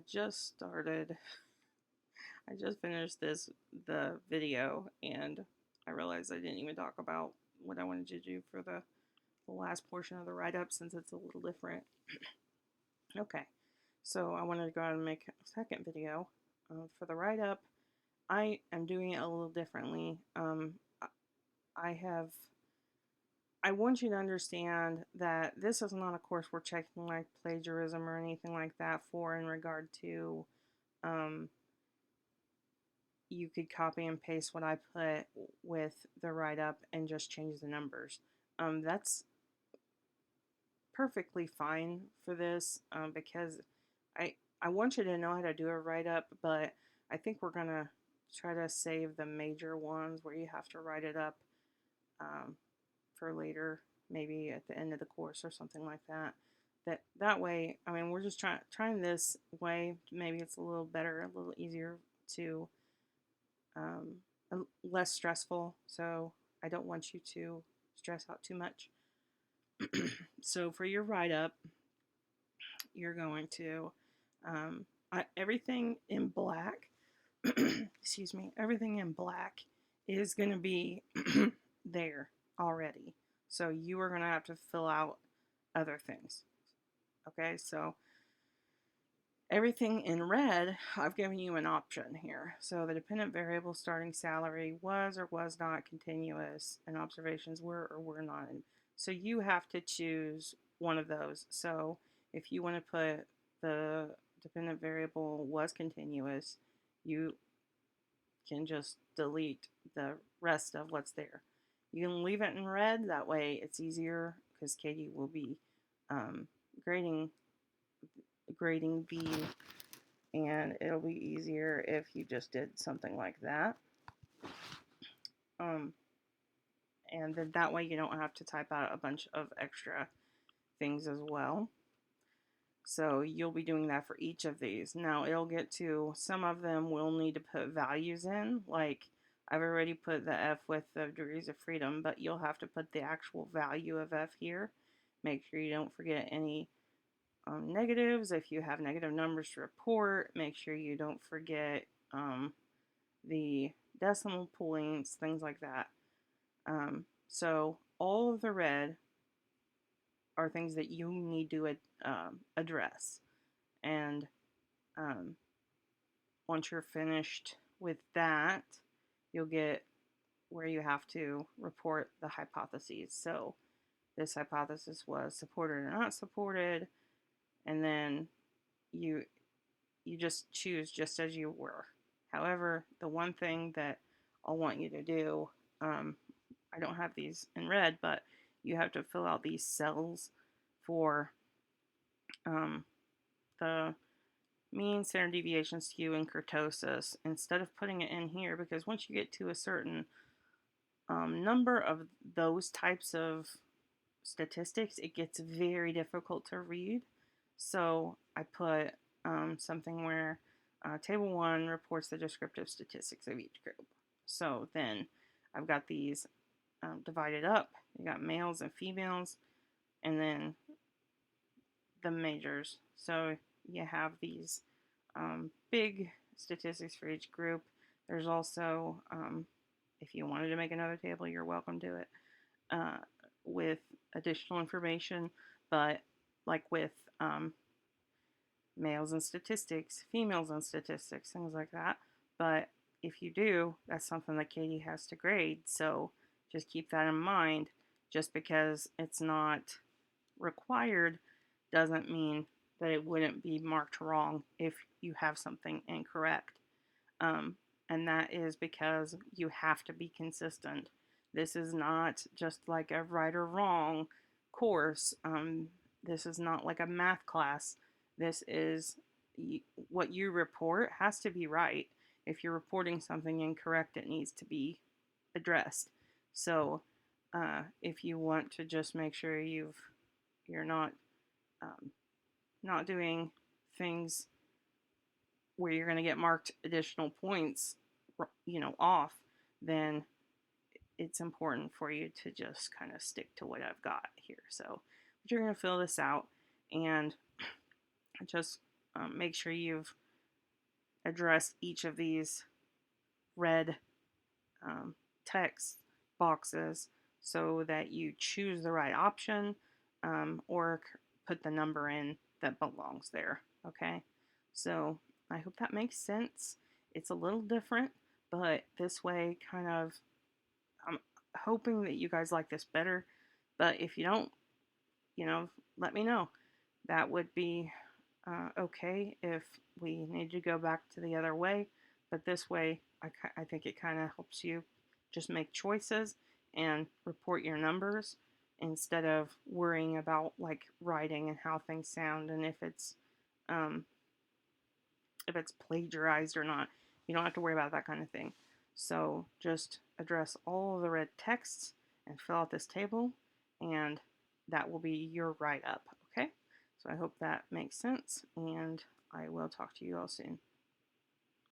just started, I just finished the video, and I realized I didn't even talk about what I wanted to do for the last portion of the write-up since it's a little different. Okay, so I wanted to go ahead and make a second video. For the write-up, I am doing it a little differently. I have, I want you to understand that this is not a course we're checking like plagiarism or anything like that for in regard to, um, you could copy and paste what I put with the write-up and just change the numbers. That's perfectly fine for this because I want you to know how to do a write-up, but I think we're going to try to save the major ones where you have to write it up for later, maybe at the end of the course or something like that. That way, I mean, we're just trying this way. Maybe it's a little better, a little easier to um, less stressful. So I don't want you to stress out too much. So for your write up, you're going to everything in black. Excuse me. Everything in black is going to be there already. So you are going to have to fill out other things. Okay, so everything in red, I've given you an option here. So the dependent variable starting salary was or was not continuous, and observations were or were not. So you have to choose one of those. So if you want to put the dependent variable was continuous, you can just delete the rest of what's there. You can leave it in red, that way it's easier because Katie will be grading B, and it'll be easier if you just did something like that. And then that way you don't have to type out a bunch of extra things as well. So you'll be doing that for each of these. Now it'll get to some of them we'll need to put values in, like I've already put the F with the degrees of freedom, but you'll have to put the actual value of F here. Make sure you don't forget any negatives. If you have negative numbers to report, make sure you don't forget the decimal points, things like that. So all of the red are things that you need to address. And once you're finished with that, you'll get where you have to report the hypotheses. So this hypothesis was supported or not supported, and then you just choose just as you were. However, the one thing that I'll want you to do, I don't have these in red, but you have to fill out these cells for the mean, standard deviation, skew, and kurtosis instead of putting it in here, because once you get to a certain number of those types of statistics, it gets very difficult to read. So I put something where table 1 reports the descriptive statistics of each group. So then I've got these divided up. You got males and females, and then the majors. So you have these big statistics for each group. There's also, if you wanted to make another table, you're welcome to it, with additional information, but like with males and statistics, females and statistics, things like that. But if you do, that's something that Katie has to grade. So just keep that in mind. Just because it's not required doesn't mean that it wouldn't be marked wrong if you have something incorrect. And that is because you have to be consistent. This is not just like a right or wrong course. This is not like a math class. This is what you report has to be right. If you're reporting something incorrect, it needs to be addressed. So if you want to just make sure you're not doing things where you're going to get marked additional points, off, then it's important for you to just kind of stick to what I've got here. So you're going to fill this out and just make sure you've addressed each of these red text boxes so that you choose the right option, or put the number in that belongs there. Okay, so I hope that makes sense. It's a little different, but this way, kind of, I'm hoping that you guys like this better. But if you don't, let me know. That would be okay if we need to go back to the other way. But this way, I think it kind of helps you just make choices and report your numbers instead of worrying about like writing and how things sound and um, if it's plagiarized or not. You don't have to worry about that kind of thing. So just address all of the red texts and fill out this table, and that will be your write up. Okay? So I hope that makes sense, and I will talk to you all soon.